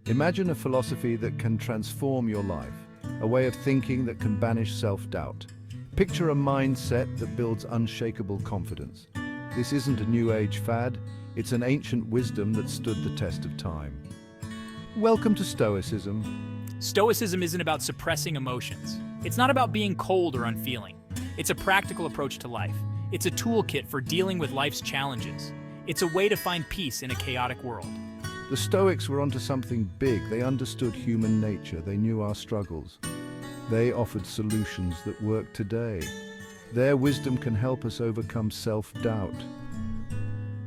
Imagine a philosophy that can transform your life, a way of thinking that can banish self-doubt. Picture a mindset that builds unshakable confidence. This isn't a new age fad, it's an ancient wisdom that stood the test of time. Welcome to Stoicism. Stoicism isn't about suppressing emotions. It's not about being cold or unfeeling. It's a practical approach to life. It's a toolkit for dealing with life's challenges. It's a way to find peace in a chaotic world. The Stoics were onto something big. They understood human nature. They knew our struggles. They offered solutions that work today. Their wisdom can help us overcome self-doubt.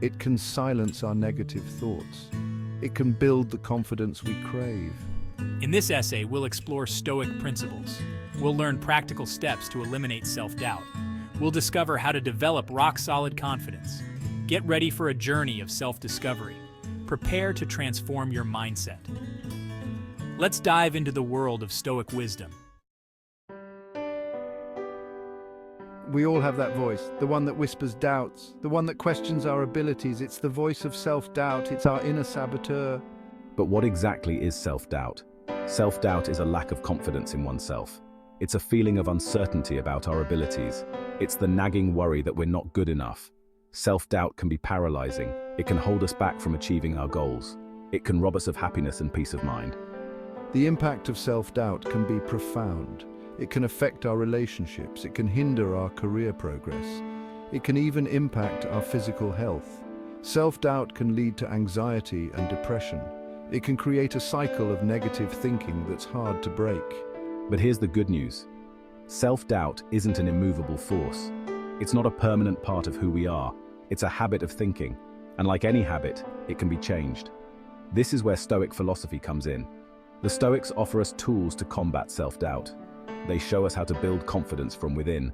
It can silence our negative thoughts. It can build the confidence we crave. In this essay, we'll explore Stoic principles. We'll learn practical steps to eliminate self-doubt. We'll discover how to develop rock-solid confidence. Get ready for a journey of self-discovery. Prepare to transform your mindset. Let's dive into the world of Stoic wisdom. We all have that voice, the one that whispers doubts, the one that questions our abilities. It's the voice of self-doubt. It's our inner saboteur. But what exactly is self-doubt? Self-doubt is a lack of confidence in oneself. It's a feeling of uncertainty about our abilities. It's the nagging worry that we're not good enough. Self-doubt can be paralyzing. It can hold us back from achieving our goals. It can rob us of happiness and peace of mind. The impact of self-doubt can be profound. It can affect our relationships. It can hinder our career progress. It can even impact our physical health. Self-doubt can lead to anxiety and depression. It can create a cycle of negative thinking that's hard to break. But here's the good news. Self-doubt isn't an immovable force. It's not a permanent part of who we are. It's a habit of thinking. And like any habit, it can be changed. This is where Stoic philosophy comes in. The Stoics offer us tools to combat self-doubt. They show us how to build confidence from within.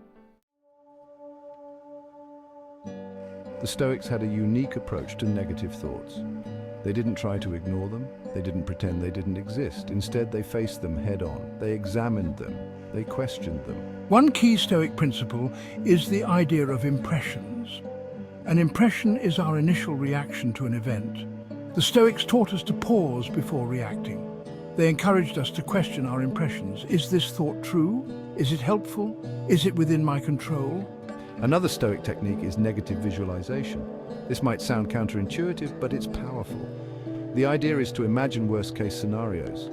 The Stoics had a unique approach to negative thoughts. They didn't try to ignore them. They didn't pretend they didn't exist. Instead, they faced them head-on. They examined them. They questioned them. One key Stoic principle is the idea of impressions. An impression is our initial reaction to an event. The Stoics taught us to pause before reacting. They encouraged us to question our impressions. Is this thought true? Is it helpful? Is it within my control? Another Stoic technique is negative visualization. This might sound counterintuitive, but it's powerful. The idea is to imagine worst-case scenarios.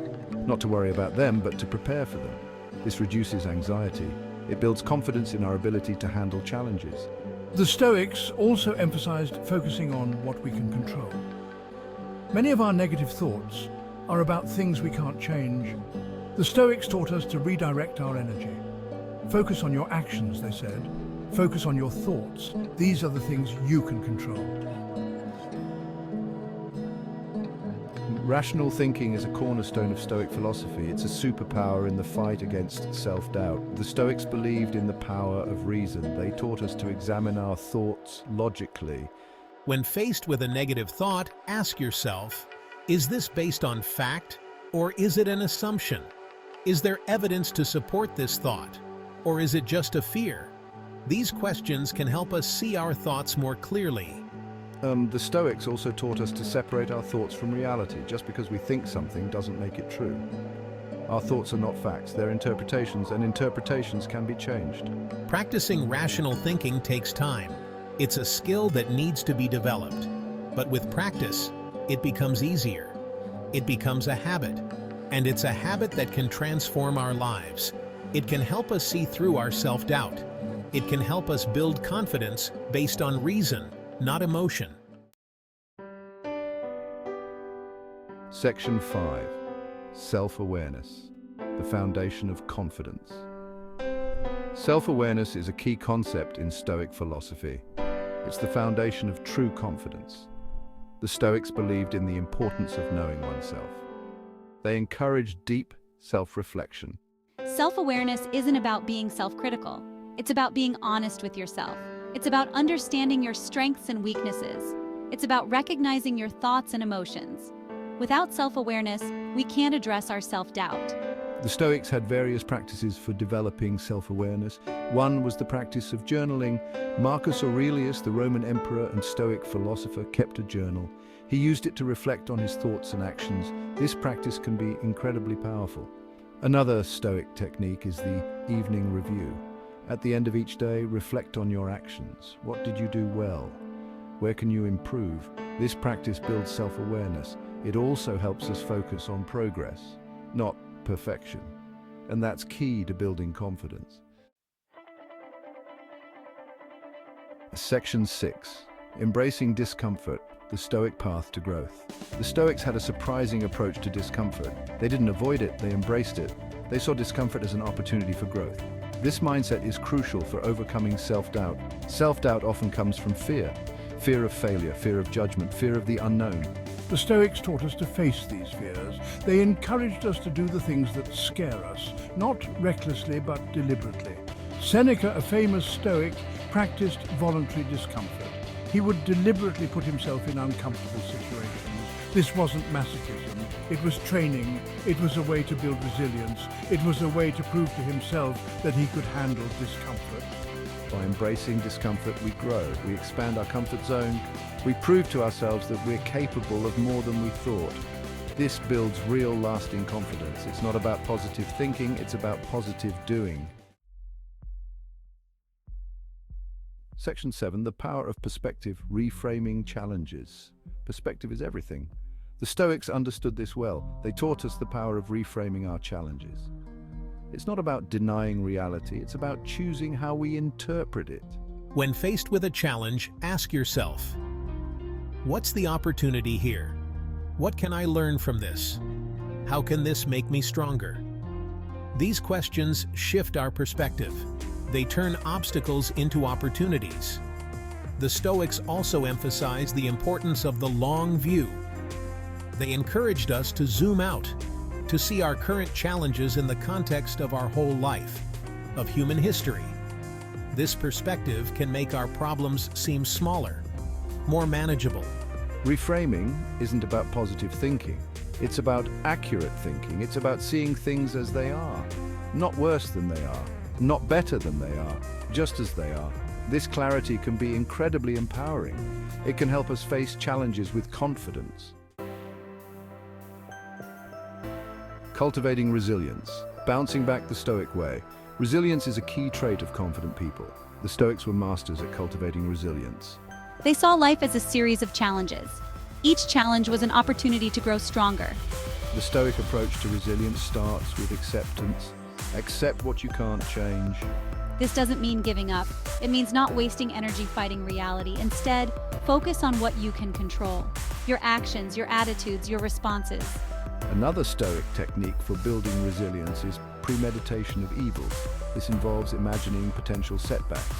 Not to worry about them, but to prepare for them. This reduces anxiety. It builds confidence in our ability to handle challenges. The Stoics also emphasized focusing on what we can control. Many of our negative thoughts are about things we can't change. The Stoics taught us to redirect our energy. Focus on your actions, they said. Focus on your thoughts. These are the things you can control. Rational thinking is a cornerstone of Stoic philosophy. It's a superpower in the fight against self-doubt. The Stoics believed in the power of reason. They taught us to examine our thoughts logically. When faced with a negative thought, ask yourself, is this based on fact, or is it an assumption? Is there evidence to support this thought, or is it just a fear? These questions can help us see our thoughts more clearly. The Stoics also taught us to separate our thoughts from reality. Just because we think something doesn't make it true. Our thoughts are not facts, they're interpretations, and interpretations can be changed. Practicing rational thinking takes time. It's a skill that needs to be developed. But with practice, it becomes easier. It becomes a habit. And it's a habit that can transform our lives. It can help us see through our self-doubt. It can help us build confidence based on reason, not emotion. Section 5. Self-awareness, the foundation of confidence. Self-awareness is a key concept in Stoic philosophy. It's the foundation of true confidence. The Stoics believed in the importance of knowing oneself. They encouraged deep self-reflection. Self-awareness isn't about being self-critical. It's about being honest with yourself. It's about understanding your strengths and weaknesses. It's about recognizing your thoughts and emotions. Without self-awareness, we can't address our self-doubt. The Stoics had various practices for developing self-awareness. One was the practice of journaling. Marcus Aurelius, the Roman emperor and Stoic philosopher, kept a journal. He used it to reflect on his thoughts and actions. This practice can be incredibly powerful. Another Stoic technique is the evening review. At the end of each day, reflect on your actions. What did you do well? Where can you improve? This practice builds self-awareness. It also helps us focus on progress, not perfection. And that's key to building confidence. Section 6. Embracing discomfort, the Stoic path to growth. The Stoics had a surprising approach to discomfort. They didn't avoid it, they embraced it. They saw discomfort as an opportunity for growth. This mindset is crucial for overcoming self-doubt. Self-doubt often comes from fear. Fear of failure, fear of judgment, fear of the unknown. The Stoics taught us to face these fears. They encouraged us to do the things that scare us, not recklessly but deliberately. Seneca, a famous Stoic, practiced voluntary discomfort. He would deliberately put himself in uncomfortable situations. This wasn't masochism. It was training. It was a way to build resilience. It was a way to prove to himself that he could handle discomfort. By embracing discomfort, we grow. We expand our comfort zone. We prove to ourselves that we're capable of more than we thought. This builds real, lasting confidence. It's not about positive thinking, it's about positive doing. Section 7, the power of perspective, reframing challenges. Perspective is everything. The Stoics understood this well. They taught us the power of reframing our challenges. It's not about denying reality, it's about choosing how we interpret it. When faced with a challenge, ask yourself, what's the opportunity here? What can I learn from this? How can this make me stronger? These questions shift our perspective. They turn obstacles into opportunities. The Stoics also emphasized the importance of the long view. They encouraged us to zoom out, to see our current challenges in the context of our whole life, of human history. This perspective can make our problems seem smaller, more manageable. Reframing isn't about positive thinking. It's about accurate thinking. It's about seeing things as they are, not worse than they are, not better than they are, just as they are. This clarity can be incredibly empowering. It can help us face challenges with confidence. Cultivating resilience, bouncing back the Stoic way. Resilience is a key trait of confident people. The Stoics were masters at cultivating resilience. They saw life as a series of challenges. Each challenge was an opportunity to grow stronger. The Stoic approach to resilience starts with acceptance. Accept what you can't change. This doesn't mean giving up. It means not wasting energy fighting reality. Instead, focus on what you can control. Your actions, your attitudes, your responses. Another Stoic technique for building resilience is premeditation of evils. This involves imagining potential setbacks.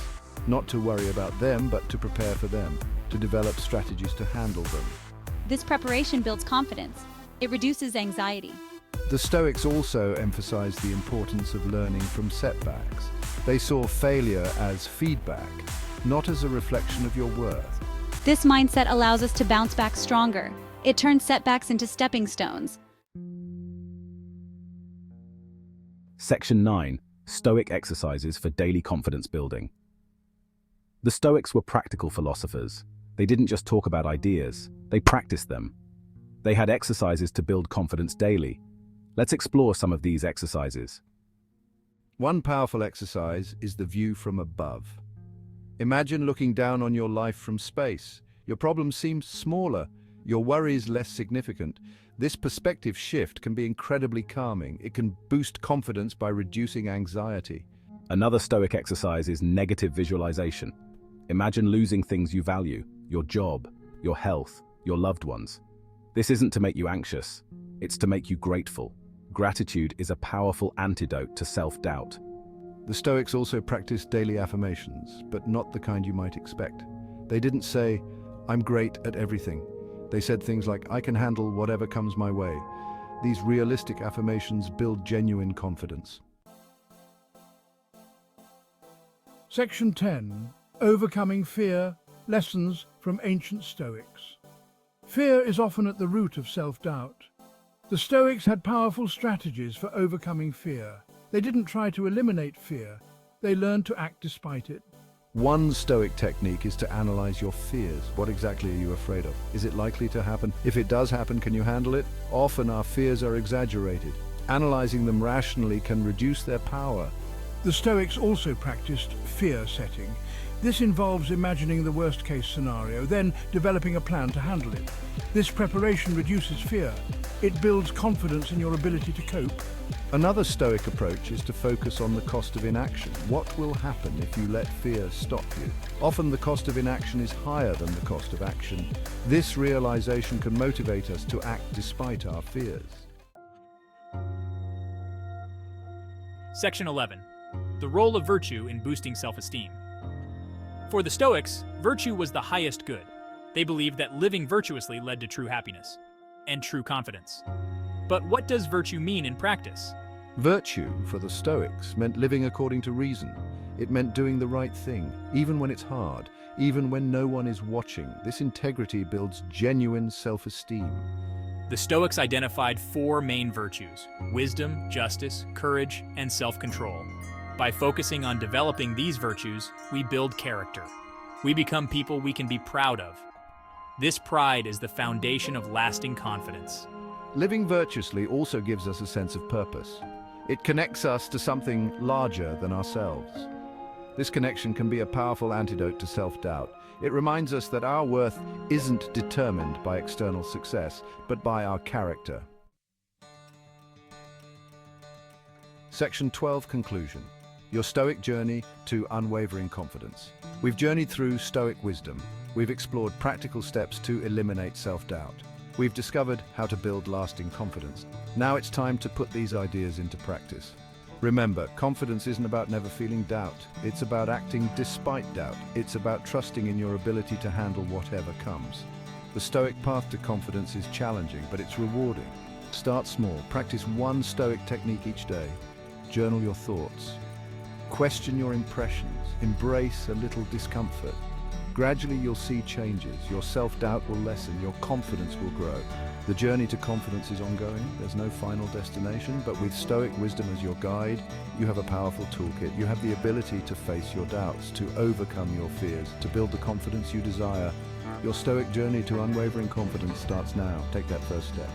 Not to worry about them, but to prepare for them, to develop strategies to handle them. This preparation builds confidence. It reduces anxiety. The Stoics also emphasized the importance of learning from setbacks. They saw failure as feedback, not as a reflection of your worth. This mindset allows us to bounce back stronger. It turns setbacks into stepping stones. Section 9. Stoic exercises for daily confidence building. The Stoics were practical philosophers. They didn't just talk about ideas, they practiced them. They had exercises to build confidence daily. Let's explore some of these exercises. One powerful exercise is the view from above. Imagine looking down on your life from space. Your problems seem smaller, your worries less significant. This perspective shift can be incredibly calming. It can boost confidence by reducing anxiety. Another Stoic exercise is negative visualization. Imagine losing things you value, your job, your health, your loved ones. This isn't to make you anxious, it's to make you grateful. Gratitude is a powerful antidote to self-doubt. The Stoics also practiced daily affirmations, but not the kind you might expect. They didn't say, "I'm great at everything." They said things like, "I can handle whatever comes my way." These realistic affirmations build genuine confidence. Section 10. Overcoming fear, lessons from ancient Stoics. Fear is often at the root of self-doubt. The Stoics had powerful strategies for overcoming fear. They didn't try to eliminate fear. They learned to act despite it. One Stoic technique is to analyze your fears. What exactly are you afraid of? Is it likely to happen? If it does happen, can you handle it? Often our fears are exaggerated. Analyzing them rationally can reduce their power. The Stoics also practiced fear setting. This involves imagining the worst-case scenario, then developing a plan to handle it. This preparation reduces fear. It builds confidence in your ability to cope. Another Stoic approach is to focus on the cost of inaction. What will happen if you let fear stop you? Often the cost of inaction is higher than the cost of action. This realization can motivate us to act despite our fears. Section 11. The role of virtue in boosting self-esteem. For the Stoics, virtue was the highest good. They believed that living virtuously led to true happiness and true confidence. But what does virtue mean in practice? Virtue, for the Stoics, meant living according to reason. It meant doing the right thing, even when it's hard, even when no one is watching. This integrity builds genuine self-esteem. The Stoics identified four main virtues: wisdom, justice, courage, and self-control. By focusing on developing these virtues, we build character. We become people we can be proud of. This pride is the foundation of lasting confidence. Living virtuously also gives us a sense of purpose. It connects us to something larger than ourselves. This connection can be a powerful antidote to self-doubt. It reminds us that our worth isn't determined by external success, but by our character. Section 12, Conclusion. Your Stoic journey to unwavering confidence. We've journeyed through Stoic wisdom. We've explored practical steps to eliminate self-doubt. We've discovered how to build lasting confidence. Now it's time to put these ideas into practice. Remember, confidence isn't about never feeling doubt. It's about acting despite doubt. It's about trusting in your ability to handle whatever comes. The Stoic path to confidence is challenging, but it's rewarding. Start small. Practice one Stoic technique each day. Journal your thoughts. Question your impressions. Embrace a little discomfort. Gradually you'll see changes. Your self-doubt will lessen. Your confidence will grow. The journey to confidence is ongoing. There's no final destination, but with Stoic wisdom as your guide, you have a powerful toolkit. You have the ability to face your doubts, to overcome your fears, to build the confidence you desire. Your Stoic journey to unwavering confidence starts now. Take that first step.